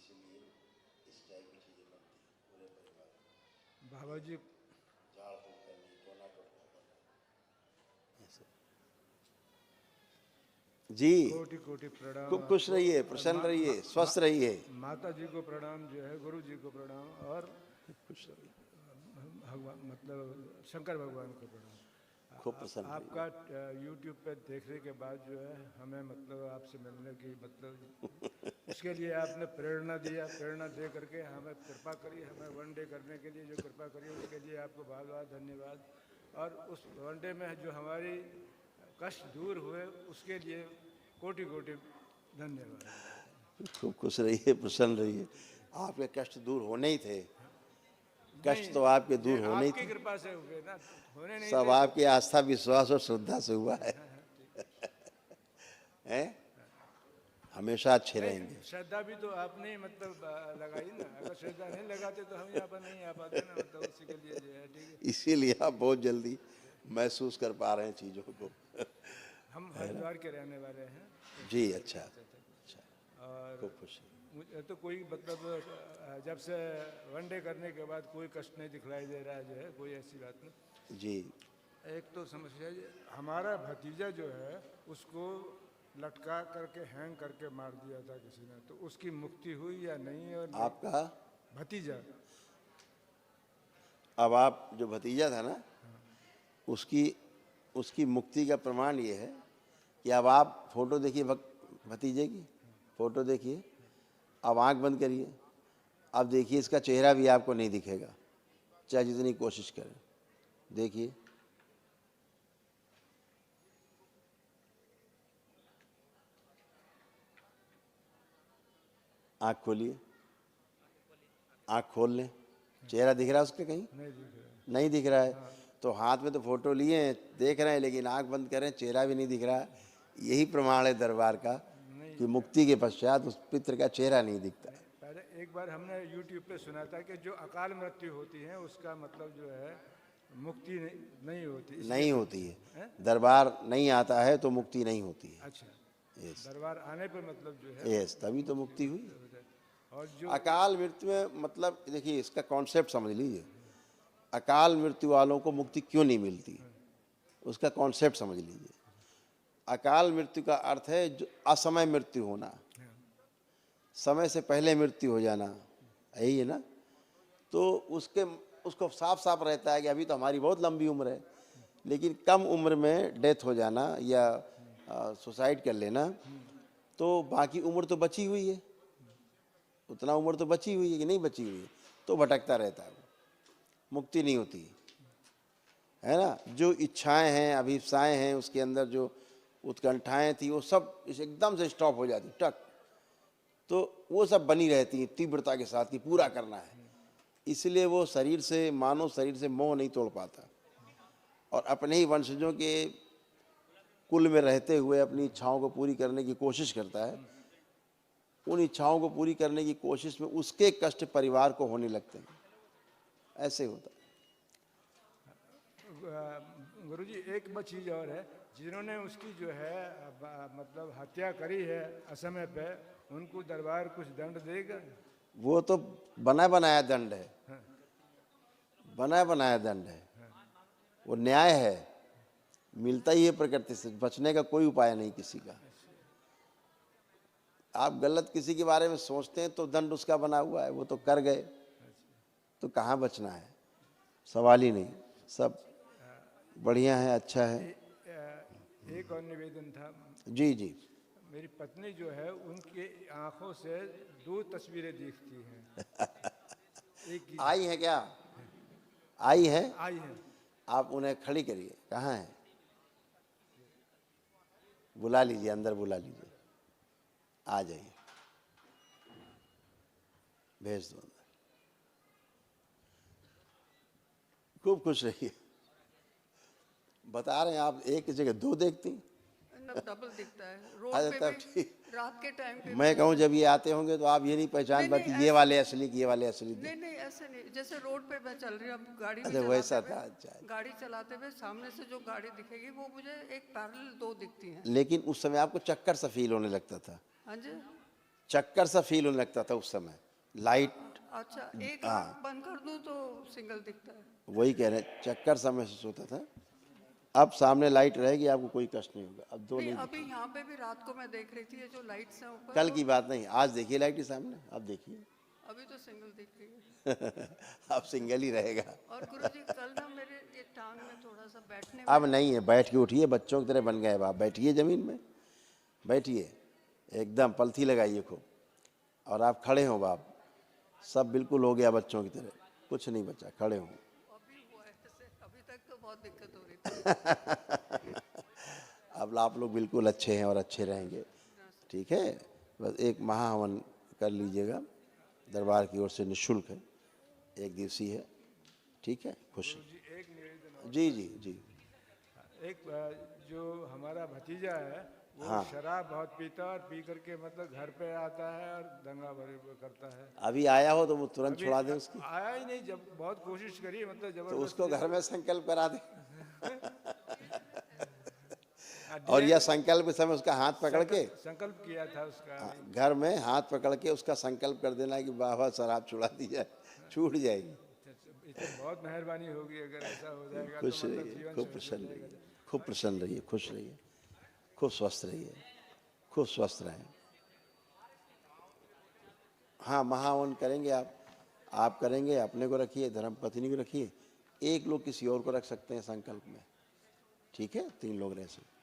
इसीलिए इस टाइप की चीज़ें बनती हैं पूरे परिवार में। बाबा जी झाड़ फूक करनी, टोना टोटका करना, ऐसे। जी, कोटि कोटि प्रणाम खूब खुश आपको। रहिए, और प्रसन्न रहिए, स्वस्थ रहिए। माता जी को प्रणाम जो है, गुरु जी को प्रणाम, और खुश रहिए, भगवान मतलब शंकर भगवान को प्रणाम। खूब प्रसन्न आपका रहिए। यूट्यूब पे देखने के बाद जो है हमें मतलब आपसे मिलने की मतलब उसके लिए आपने प्रेरणा दिया, प्रेरणा दे करके हमें कृपा करी, हमें वनडे करने के लिए जो कृपा करी उसके लिए आपको बहुत बहुत धन्यवाद। और उस वनडे में जो हमारी कष्ट दूर हुए उसके लिए कोटि कोटि धन्यवाद। खूब खुश रहिए, प्रसन्न रहिए। आपके कष्ट दूर होने ही थे, नहीं, कष्ट तो आपके ये दूर होने ही आपकी थे, कृपा से हुए ना, होने नहीं सब थे तो। आपकी आस्था विश्वास और श्रद्धा से हुआ है। हैं? हमेशा अच्छे नहीं, रहेंगे। श्रद्धा भी तो आपने मतलब लगाई ना, अगर श्रद्धा नहीं लगाते तो हम यहाँ पर नहीं आ पाते ना, मतलब उसी के लिए जो है। ठीक है, इसीलिए आप बहुत जल्दी महसूस कर पा रहे हैं चीज़ों को। हम है ना? हरिद्वार के रहने वाले हैं तो जी, इसीलिए। अच्छा अच्छा अच्छा। अच्छा, और खूब खुशी। मुझे तो कोई मतलब जब से वनडे करने के बाद कोई कष्ट नहीं दिखलाई दे रहा है जो है, कोई ऐसी बात नहीं। जी, एक तो समस्या ये, हमारा भतीजा जो है उसको लटका करके हैंग करके मार दिया था किसी ने, तो उसकी मुक्ति हुई या नहीं? और नहीं, आपका भतीजा। अब आप जो भतीजा था ना, उसकी उसकी मुक्ति का प्रमाण ये है कि अब आप फोटो देखिए भतीजे की फोटो देखिए, अब आंख बंद करिए, अब देखिए इसका चेहरा भी आपको नहीं दिखेगा, चाहे जितनी कोशिश करें। देखिए, आंख खोलिए, आंख खोल लें, चेहरा दिख रहा है उसका कहीं? नहीं दिख रहा है। नहीं दिख रहा है। तो हाथ में तो फोटो लिए हैं, देख रहे हैं, लेकिन आंख बंद करें, चेहरा भी नहीं दिख रहा है। यही प्रमाण है दरबार का नहीं, कि मुक्ति के पश्चात उस पितृ का चेहरा नहीं दिखता। नहीं, पहले एक बार हमने यूट्यूब पे सुना था कि जो अकाल मृत्यु होती है उसका मतलब जो है मुक्ति नहीं होती, इसलिए नहीं होती है, दरबार नहीं आता है तो मुक्ति नहीं होती है। अच्छा, यस, दरबार आने पर मतलब जो है यस, तभी तो मुक्ति हुई। हो जाए। और जो अकाल मृत्यु में मतलब देखिए इसका कॉन्सेप्ट समझ लीजिए, अकाल मृत्यु वालों को मुक्ति क्यों नहीं मिलती, उसका कॉन्सेप्ट समझ लीजिए। अकाल मृत्यु का अर्थ है जो असमय मृत्यु होना, समय से पहले मृत्यु हो जाना, यही है ना। तो उसको साफ साफ रहता है कि अभी तो हमारी बहुत लंबी उम्र है, लेकिन कम उम्र में डेथ हो जाना या सुसाइड कर लेना, तो बाकी उम्र तो बची हुई है, उतना उम्र तो बची हुई है कि नहीं बची हुई है, तो भटकता रहता है, मुक्ति नहीं होती है ना। जो इच्छाएं हैं, अभिप्साएं हैं, उसके अंदर जो उत्कंठाएं थी वो सब एकदम से स्टॉप हो जाती, टक, तो वो सब बनी रहती हैं तीव्रता के साथ कि पूरा करना है। इसलिए वो शरीर से, मानव शरीर से मोह नहीं तोड़ पाता, और अपने ही वंशजों के कुल में रहते हुए अपनी इच्छाओं को पूरी करने की कोशिश करता है। उन इच्छाओं को पूरी करने की कोशिश में उसके कष्ट परिवार को होने लगते हैं, ऐसे होता है। गुरुजी एक चीज़ और है, जिन्होंने उसकी जो है मतलब हत्या करी है असमय पे, उनको दरबार कुछ दंड देगा? वो तो बना बनाया दंड है, बना बनाया दंड है, वो न्याय है, मिलता ही है प्रकृति से, बचने का कोई उपाय नहीं किसी का। आप गलत किसी के बारे में सोचते हैं तो दंड उसका बना हुआ है, वो तो कर गए, तो कहाँ बचना है, सवाल ही नहीं, सब बढ़िया है, अच्छा है। एक और निवेदन था। जी जी, मेरी पत्नी जो है उनके आंखों से 2 तस्वीरें दिखती हैं। एक की आई है क्या? आई है? आई है। आप उन्हें खड़ी करिए, कहाँ है? बुला लीजिए, अंदर बुला लीजिए, आ जाइए, भेज दो अंदर। खूब खुश रहिए। बता रहे हैं आप एक जगह 2 देखती, डबल दिखता है रोड अच्छा पे तब भी, ठीक। रात के टाइम पे मैं भी। कहूँ जब ये आते होंगे तो आप ये नहीं पहचान नहीं, पाती नहीं, ये ऐसे- वाले असली ये वाले असली थे। नहीं नहीं ऐसे नहीं, जैसे रोड पे मैं चल रही हूँ अब गाड़ी भी अच्छा चलाते वैसा हुए, था, अच्छा। गाड़ी चलाते हुए सामने से जो गाड़ी दिखेगी वो मुझे एक पैरेलल 2 दिखती हैं। लेकिन उस समय आपको चक्कर सा फील होने लगता था, हाँ जी, चक्कर सा फील होने लगता था उस समय, लाइट अच्छा, एक आँख बंद कर दूं तो सिंगल दिखता है। वही कह रहे हैं, चक्कर सा महसूस होता था। अब सामने लाइट रहेगी, आपको कोई कष्ट नहीं होगा। अब दो नहीं, नहीं, अभी यहाँ पे भी रात को मैं देख रही थी, ये जो लाइट्स हैं ऊपर, कल की बात नहीं, आज देखिए लाइट के सामने, अब देखिए अभी तो सिंगल दिख रही है। अब सिंगल ही रहेगा। और गुरुजी कल ना मेरे ये टांग में थोड़ा सा बैठने अब में, नहीं है, बैठ के उठिए, बच्चों की तरह बन गए अब आप। बैठिए जमीन में, बैठिए एकदम पलथी लगाइए खूब, और आप खड़े हो बाप, सब बिल्कुल हो गया बच्चों की तरह, कुछ नहीं बचा, खड़े हो। अभी हुआ है ऐसे, अभी तक तो बहुत दिक्कत हो रही थी। अब आप लोग बिल्कुल अच्छे हैं और अच्छे रहेंगे, ठीक है। बस एक महाहवन कर लीजिएगा, दरबार की ओर से निःशुल्क है, 1 दिवसीय है, ठीक है। खुश जी एक निवेदन जी जी जी। एक जो हमारा भतीजा है वो हाँ। शराब बहुत पीता है और पी करके मतलब घर पे आता है और दंगा करता है। अभी आया हो तो वो तुरंत अभी छुड़ा दें उसकी, आया ही नहीं, जब बहुत कोशिश करी मतलब तो जबरदस्ती। उसको घर में संकल्प करा दें हाँ, और यह संकल्प के समय उसका हाथ पकड़ के, संकल्प किया था उसका। घर में हाथ पकड़ के उसका संकल्प कर देना कि बाबा शराब छुड़ा दी जाए, छूट जाएगी। इतनी बहुत मेहरबानी होगी अगर ऐसा हो जाएगा खुश तो मतलब रहिए, जीवन खूब सुखी प्रसन्न हो जाएगा। रहिए, खूब प्रसन्न रहिए, खुश रहिए, खूब स्वस्थ रहिए, खूब स्वस्थ रहें। हाँ, महावन करेंगे आप करेंगे, अपने को रखिए, धर्म पत्नी को रखिए, एक लोग किसी और को रख सकते हैं संकल्प में, ठीक है, 3 लोग रह सकते हैं।